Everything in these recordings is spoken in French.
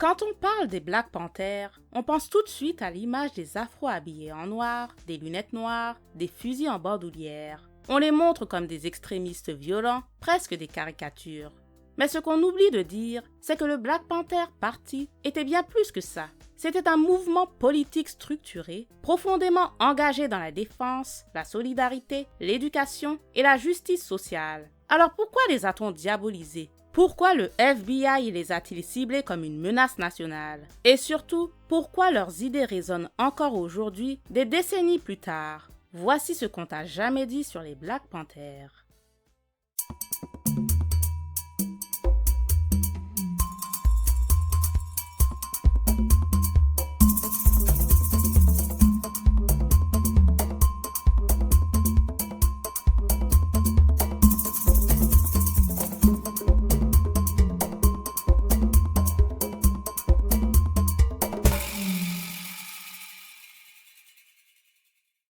Quand on parle des Black Panthers, on pense tout de suite à l'image des Afro habillés en noir, des lunettes noires, des fusils en bandoulière. On les montre comme des extrémistes violents, presque des caricatures. Mais ce qu'on oublie de dire, c'est que le Black Panther Party était bien plus que ça. C'était un mouvement politique structuré, profondément engagé dans la défense, la solidarité, l'éducation et la justice sociale. Alors pourquoi les a-t-on diabolisés ? Pourquoi le FBI les a-t-il ciblés comme une menace nationale ? Et surtout, pourquoi leurs idées résonnent encore aujourd'hui, des décennies plus tard ? Voici ce qu'on t'a jamais dit sur les Black Panthers.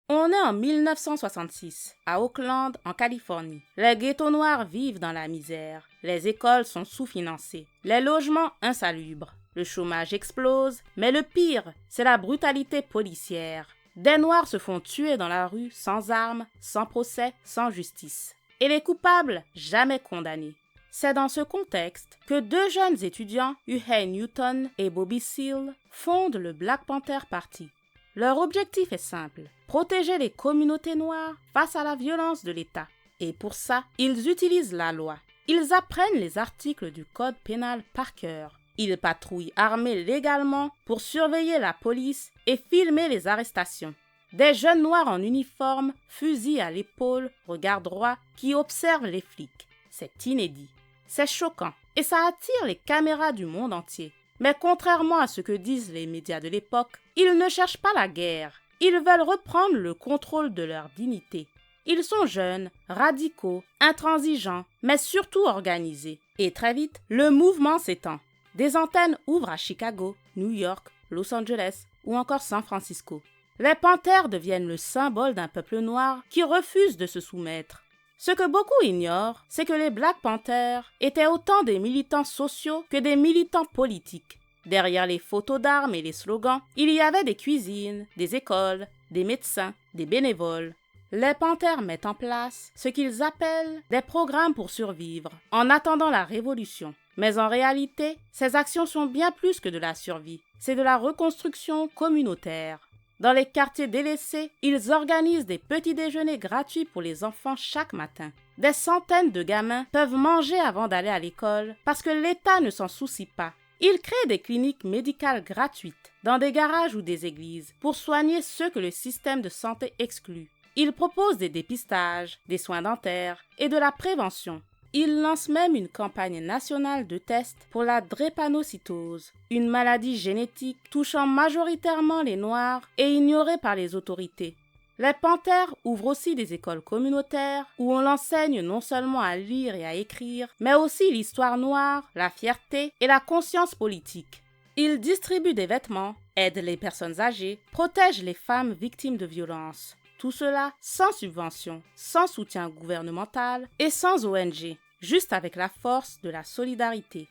On est en 1966, à Oakland, en Californie. Les ghettos noirs vivent dans la misère. Les écoles sont sous-financées. Les logements insalubres. Le chômage explose. Mais le pire, c'est la brutalité policière. Des noirs se font tuer dans la rue, sans armes, sans procès, sans justice. Et les coupables, jamais condamnés. C'est dans ce contexte que deux jeunes étudiants, Huey Newton et Bobby Seale, fondent le Black Panther Party. Leur objectif est simple, protéger les communautés noires face à la violence de l'État. Et pour ça, ils utilisent la loi. Ils apprennent les articles du code pénal par cœur. Ils patrouillent armés légalement pour surveiller la police et filmer les arrestations. Des jeunes noirs en uniforme, fusil à l'épaule, regard droit, qui observent les flics. C'est inédit. C'est choquant et ça attire les caméras du monde entier. Mais contrairement à ce que disent les médias de l'époque, ils ne cherchent pas la guerre. Ils veulent reprendre le contrôle de leur dignité. Ils sont jeunes, radicaux, intransigeants, mais surtout organisés. Et très vite, le mouvement s'étend. Des antennes ouvrent à Chicago, New York, Los Angeles ou encore San Francisco. Les panthères deviennent le symbole d'un peuple noir qui refuse de se soumettre. Ce que beaucoup ignorent, c'est que les Black Panthers étaient autant des militants sociaux que des militants politiques. Derrière les photos d'armes et les slogans, il y avait des cuisines, des écoles, des médecins, des bénévoles. Les Panthers mettent en place ce qu'ils appellent des programmes pour survivre, en attendant la révolution. Mais en réalité, ces actions sont bien plus que de la survie. C'est de la reconstruction communautaire. Dans les quartiers délaissés, ils organisent des petits déjeuners gratuits pour les enfants chaque matin. Des centaines de gamins peuvent manger avant d'aller à l'école parce que l'État ne s'en soucie pas. Ils créent des cliniques médicales gratuites dans des garages ou des églises pour soigner ceux que le système de santé exclut. Ils proposent des dépistages, des soins dentaires et de la prévention. Ils lancent même une campagne nationale de tests pour la drépanocytose, une maladie génétique touchant majoritairement les Noirs et ignorée par les autorités. Les Panthers ouvrent aussi des écoles communautaires où on l'enseigne non seulement à lire et à écrire, mais aussi l'histoire noire, la fierté et la conscience politique. Ils distribuent des vêtements, aident les personnes âgées, protègent les femmes victimes de violences. Tout cela sans subvention, sans soutien gouvernemental et sans ONG. Juste avec la force de la solidarité.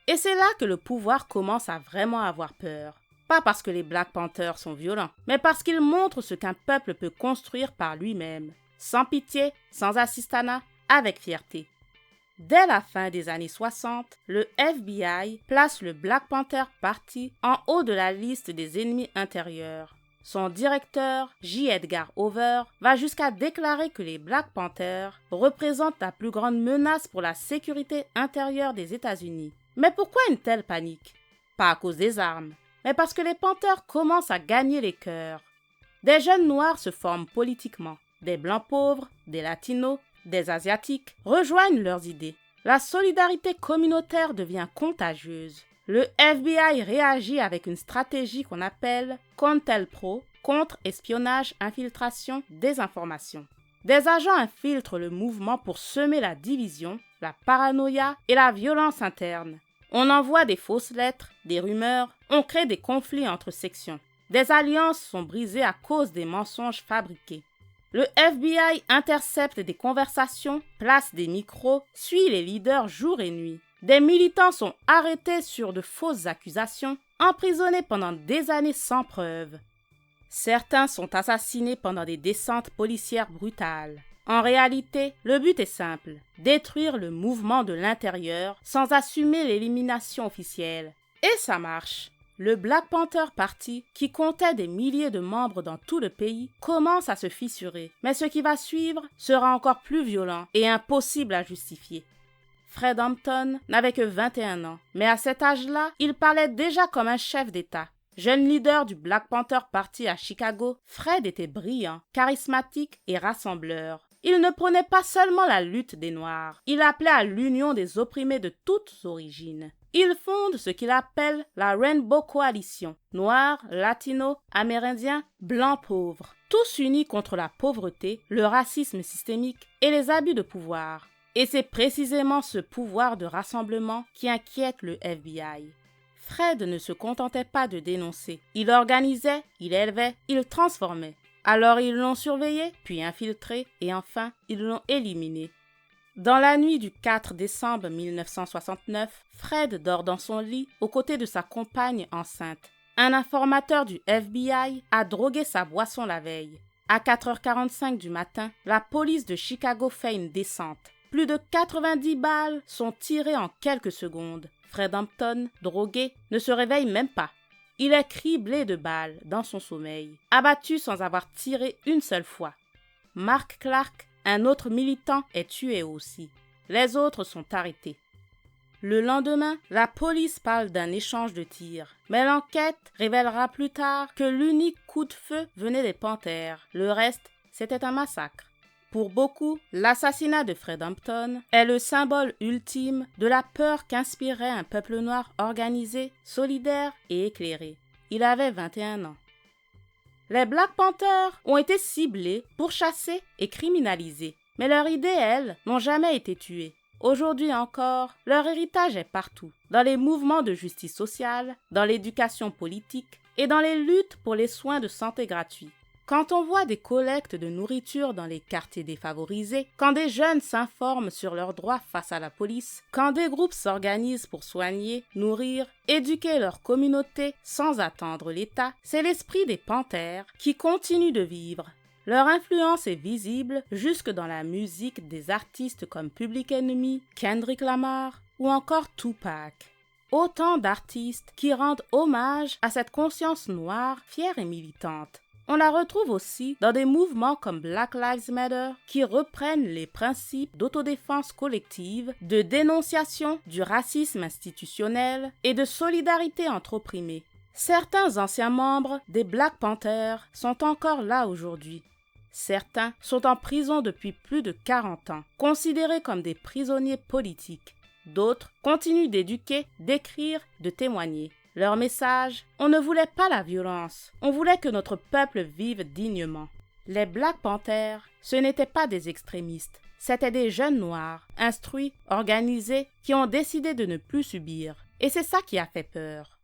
Et c'est là que le pouvoir commence à vraiment avoir peur. Pas parce que les Black Panthers sont violents, mais parce qu'ils montrent ce qu'un peuple peut construire par lui-même, sans pitié, sans assistanat, avec fierté. Dès la fin des années 60, le FBI place le Black Panther Party en haut de la liste des ennemis intérieurs. Son directeur, J. Edgar Hoover, va jusqu'à déclarer que les Black Panthers représentent la plus grande menace pour la sécurité intérieure des États-Unis. Mais pourquoi une telle panique? Pas à cause des armes, mais parce que les Panthers commencent à gagner les cœurs. Des jeunes noirs se forment politiquement. Des blancs pauvres, des latinos, des asiatiques rejoignent leurs idées. La solidarité communautaire devient contagieuse. Le FBI réagit avec une stratégie qu'on appelle CONTELPRO, contre-espionnage, infiltration, désinformation. Des agents infiltrent le mouvement pour semer la division, la paranoïa et la violence interne. On envoie des fausses lettres, des rumeurs, on crée des conflits entre sections. Des alliances sont brisées à cause des mensonges fabriqués. Le FBI intercepte des conversations, place des micros, suit les leaders jour et nuit. Des militants sont arrêtés sur de fausses accusations, emprisonnés pendant des années sans preuve. Certains sont assassinés pendant des descentes policières brutales. En réalité, le but est simple, détruire le mouvement de l'intérieur sans assumer l'élimination officielle. Et ça marche. Le Black Panther Party, qui comptait des milliers de membres dans tout le pays, commence à se fissurer. Mais ce qui va suivre sera encore plus violent et impossible à justifier. Fred Hampton n'avait que 21 ans, mais à cet âge-là, il parlait déjà comme un chef d'État. Jeune leader du Black Panther Party à Chicago, Fred était brillant, charismatique et rassembleur. Il ne prônait pas seulement la lutte des Noirs, il appelait à l'union des opprimés de toutes origines. Il fonde ce qu'il appelle la Rainbow Coalition, Noirs, Latinos, Amérindiens, Blancs pauvres, tous unis contre la pauvreté, le racisme systémique et les abus de pouvoir. Et c'est précisément ce pouvoir de rassemblement qui inquiète le FBI. Fred ne se contentait pas de dénoncer. Il organisait, il élevait, il transformait. Alors ils l'ont surveillé, puis infiltré, et enfin, ils l'ont éliminé. Dans la nuit du 4 décembre 1969, Fred dort dans son lit aux côtés de sa compagne enceinte. Un informateur du FBI a drogué sa boisson la veille. À 4h45 du matin, la police de Chicago fait une descente. Plus de 90 balles sont tirées en quelques secondes. Fred Hampton, drogué, ne se réveille même pas. Il est criblé de balles dans son sommeil, abattu sans avoir tiré une seule fois. Mark Clark, un autre militant, est tué aussi. Les autres sont arrêtés. Le lendemain, la police parle d'un échange de tirs, mais l'enquête révélera plus tard que l'unique coup de feu venait des Panthères. Le reste, c'était un massacre. Pour beaucoup, l'assassinat de Fred Hampton est le symbole ultime de la peur qu'inspirait un peuple noir organisé, solidaire et éclairé. Il avait 21 ans. Les Black Panthers ont été ciblés, pourchassés et criminalisés, mais leurs idées, elles, n'ont jamais été tuées. Aujourd'hui encore, leur héritage est partout, dans les mouvements de justice sociale, dans l'éducation politique et dans les luttes pour les soins de santé gratuits. Quand on voit des collectes de nourriture dans les quartiers défavorisés, quand des jeunes s'informent sur leurs droits face à la police, quand des groupes s'organisent pour soigner, nourrir, éduquer leur communauté sans attendre l'État, c'est l'esprit des Panthères qui continue de vivre. Leur influence est visible jusque dans la musique des artistes comme Public Enemy, Kendrick Lamar ou encore Tupac. Autant d'artistes qui rendent hommage à cette conscience noire, fière et militante. On la retrouve aussi dans des mouvements comme Black Lives Matter qui reprennent les principes d'autodéfense collective, de dénonciation du racisme institutionnel et de solidarité entre opprimés. Certains anciens membres des Black Panthers sont encore là aujourd'hui. Certains sont en prison depuis plus de 40 ans, considérés comme des prisonniers politiques. D'autres continuent d'éduquer, d'écrire, de témoigner. Leur message, on ne voulait pas la violence, on voulait que notre peuple vive dignement. Les Black Panthers, ce n'étaient pas des extrémistes, c'étaient des jeunes noirs, instruits, organisés, qui ont décidé de ne plus subir. Et c'est ça qui a fait peur.